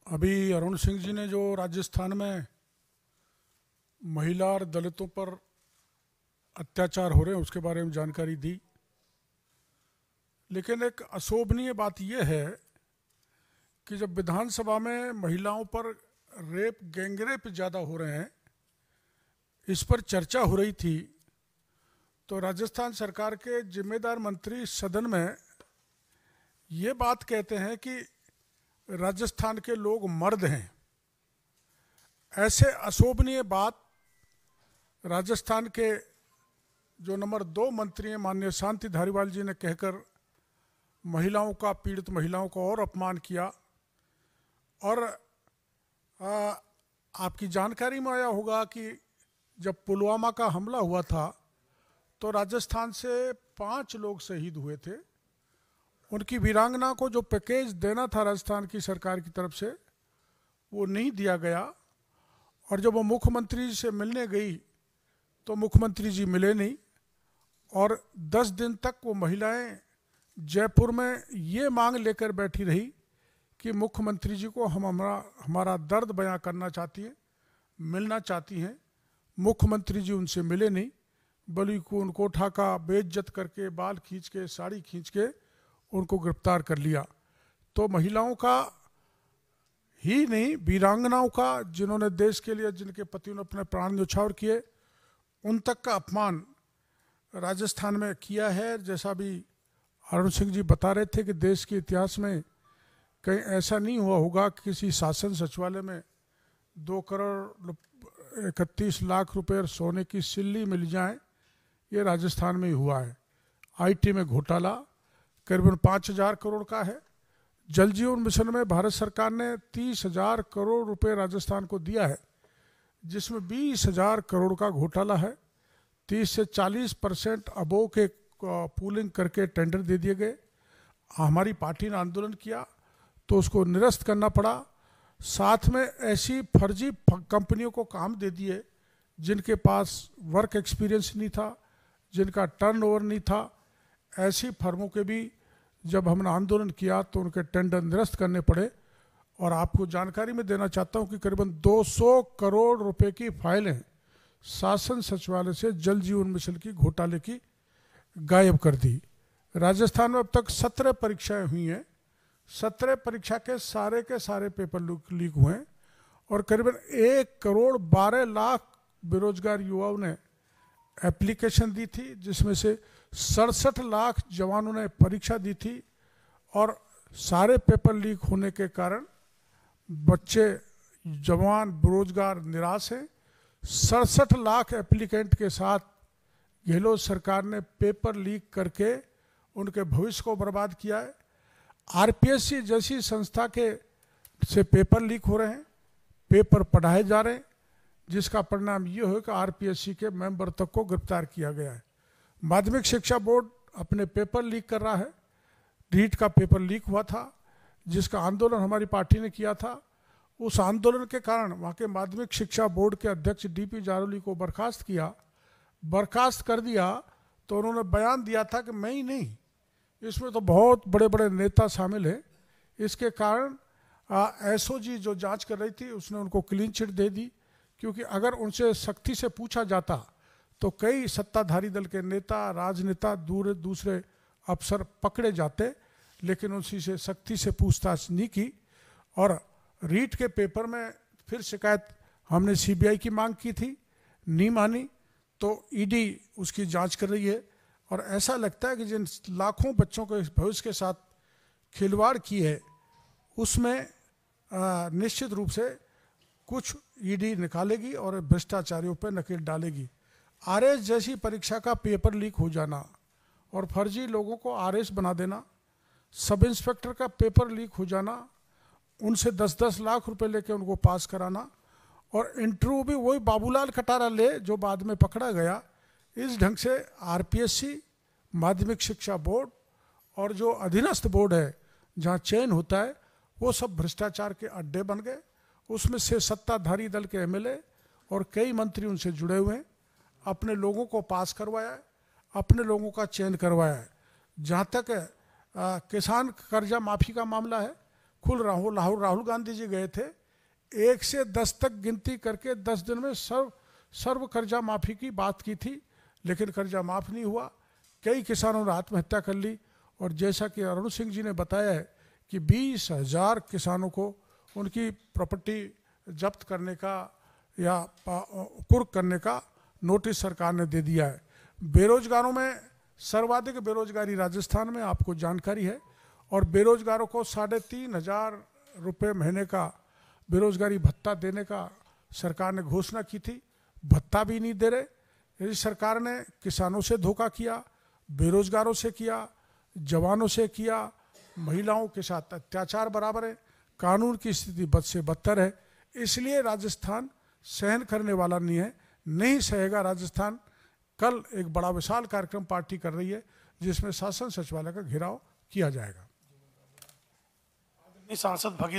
अभी अरुण सिंह जी ने जो राजस्थान में महिला और दलितों पर अत्याचार हो रहे हैं उसके बारे में जानकारी दी, लेकिन एक अशोभनीय बात यह है कि जब विधानसभा में महिलाओं पर गैंगरेप ज़्यादा हो रहे हैं, इस पर चर्चा हो रही थी, तो राजस्थान सरकार के जिम्मेदार मंत्री सदन में ये बात कहते हैं कि राजस्थान के लोग मर्द हैं। ऐसे अशोभनीय बात राजस्थान के जो नंबर 2 मंत्री हैं माननीय शांति धारीवाल जी ने कहकर महिलाओं का, पीड़ित महिलाओं का और अपमान किया। और आपकी जानकारी में आया होगा कि जब पुलवामा का हमला हुआ था तो राजस्थान से 5 लोग शहीद हुए थे। उनकी वीरांगना को जो पैकेज देना था राजस्थान की सरकार की तरफ से, वो नहीं दिया गया। और जब वो मुख्यमंत्री जी से मिलने गई तो मुख्यमंत्री जी मिले नहीं, और 10 दिन तक वो महिलाएं जयपुर में ये मांग लेकर बैठी रही कि मुख्यमंत्री जी को हमारा दर्द बयां करना चाहती हैं, मिलना चाहती हैं। मुख्यमंत्री जी उनसे मिले नहीं, बल्कि उनको उठा का बेइज्जत करके, बाल खींच के, साड़ी खींच के उनको गिरफ्तार कर लिया। तो महिलाओं का ही नहीं, वीरांगनाओं का, जिन्होंने देश के लिए, जिनके पतियों ने अपने प्राण न्यौछावर किए, उन तक का अपमान राजस्थान में किया है। जैसा भी अरुण सिंह जी बता रहे थे कि देश के इतिहास में कहीं ऐसा नहीं हुआ होगा कि किसी शासन सचिवालय में 2 करोड़ 31 लाख रुपए सोने की सिल्ली मिल जाए। ये राजस्थान में ही हुआ है। आईटी में घोटाला करीबन 5,000 करोड़ का है। जल जीवन मिशन में भारत सरकार ने 30,000 करोड़ रुपए राजस्थान को दिया है, जिसमें 20,000 करोड़ का घोटाला है। 30 से 40% अबोव के पूलिंग करके टेंडर दे दिए गए। हमारी पार्टी ने आंदोलन किया तो उसको निरस्त करना पड़ा। साथ में ऐसी फर्जी कंपनियों को काम दे दिए जिनके पास वर्क एक्सपीरियंस नहीं था, जिनका टर्नओवर नहीं था। ऐसी फर्मों के भी जब हमने आंदोलन किया तो उनके टेंडर निरस्त करने पड़े। और आपको जानकारी में देना चाहता हूं कि करीबन 200 करोड़ रुपए की फाइलें शासन सचिवालय से जल जीवन मिशन की घोटाले की गायब कर दी। राजस्थान में अब तक 17 परीक्षाएं हुई हैं। 17 परीक्षा के सारे पेपर लीक हुए हैं और करीबन 1 करोड़ 12 लाख बेरोजगार युवाओं ने एप्लीकेशन दी थी, जिसमें से 67 लाख जवानों ने परीक्षा दी थी। और सारे पेपर लीक होने के कारण बच्चे, जवान बेरोजगार निराश हैं। 67 लाख एप्लीकेंट के साथ गहलोत सरकार ने पेपर लीक करके उनके भविष्य को बर्बाद किया है। आरपीएससी जैसी संस्था के से पेपर लीक हो रहे हैं, पेपर पढ़ाए जा रहे हैं, जिसका परिणाम ये हो कि आरपीएससी के मेंबर तक को गिरफ्तार किया गया है। माध्यमिक शिक्षा बोर्ड अपने पेपर लीक कर रहा है। रीट का पेपर लीक हुआ था, जिसका आंदोलन हमारी पार्टी ने किया था। उस आंदोलन के कारण वहाँ के माध्यमिक शिक्षा बोर्ड के अध्यक्ष डीपी जारोली को बर्खास्त कर दिया। तो उन्होंने बयान दिया था कि मैं ही नहीं, इसमें तो बहुत बड़े बड़े नेता शामिल हैं। इसके कारण एसओजी जो जांच कर रही थी उसने उनको क्लीन चिट दे दी, क्योंकि अगर उनसे सख्ती से पूछा जाता तो कई सत्ताधारी दल के नेता, राजनेता, दूसरे अफसर पकड़े जाते, लेकिन उसी से सख्ती से पूछताछ नहीं की। और रीट के पेपर में फिर शिकायत हमने सीबीआई की मांग की थी, नहीं मानी, तो ईडी उसकी जांच कर रही है। और ऐसा लगता है कि जिन लाखों बच्चों के भविष्य के साथ खिलवाड़ की है, उसमें निश्चित रूप से कुछ ईडी निकालेगी और भ्रष्टाचारियों पर नकेल डालेगी। आरएस जैसी परीक्षा का पेपर लीक हो जाना और फर्जी लोगों को आरएस बना देना, सब इंस्पेक्टर का पेपर लीक हो जाना, उनसे 10-10 लाख रुपए लेके उनको पास कराना, और इंटरव्यू भी वही बाबूलाल कटारा ले जो बाद में पकड़ा गया। इस ढंग से आरपीएससी, माध्यमिक शिक्षा बोर्ड और जो अधीनस्थ बोर्ड है जहाँ चयन होता है, वो सब भ्रष्टाचार के अड्डे बन गए। उसमें से सत्ताधारी दल के एमएलए और कई मंत्री उनसे जुड़े हुए हैं। अपने लोगों को पास करवाया है, अपने लोगों का चयन करवाया है। जहाँ तक किसान कर्जा माफ़ी का मामला है, खुल राहुल गांधी जी गए थे, 1 से 10 तक गिनती करके 10 दिन में सर्व कर्जा माफी की बात की थी, लेकिन कर्जा माफ नहीं हुआ। कई किसानों ने आत्महत्या कर ली। और जैसा कि अरुण सिंह जी ने बताया है कि 20,000 किसानों को उनकी प्रॉपर्टी जब्त करने का या कुर्क करने का नोटिस सरकार ने दे दिया है। बेरोजगारों में सर्वाधिक बेरोजगारी राजस्थान में, आपको जानकारी है, और बेरोजगारों को 3,500 रुपये महीने का बेरोजगारी भत्ता देने का सरकार ने घोषणा की थी, भत्ता भी नहीं दे रहे। इस सरकार ने किसानों से धोखा किया, बेरोजगारों से किया, जवानों से किया, महिलाओं के साथ अत्याचार बराबर है, कानून की स्थिति बद से बदतर है। इसलिए राजस्थान सहन करने वाला नहीं है, नहीं सहेगा राजस्थान। कल एक बड़ा विशाल कार्यक्रम पार्टी कर रही है जिसमें शासन सचिवालय का घेराव किया जाएगा। सांसद भगीरथ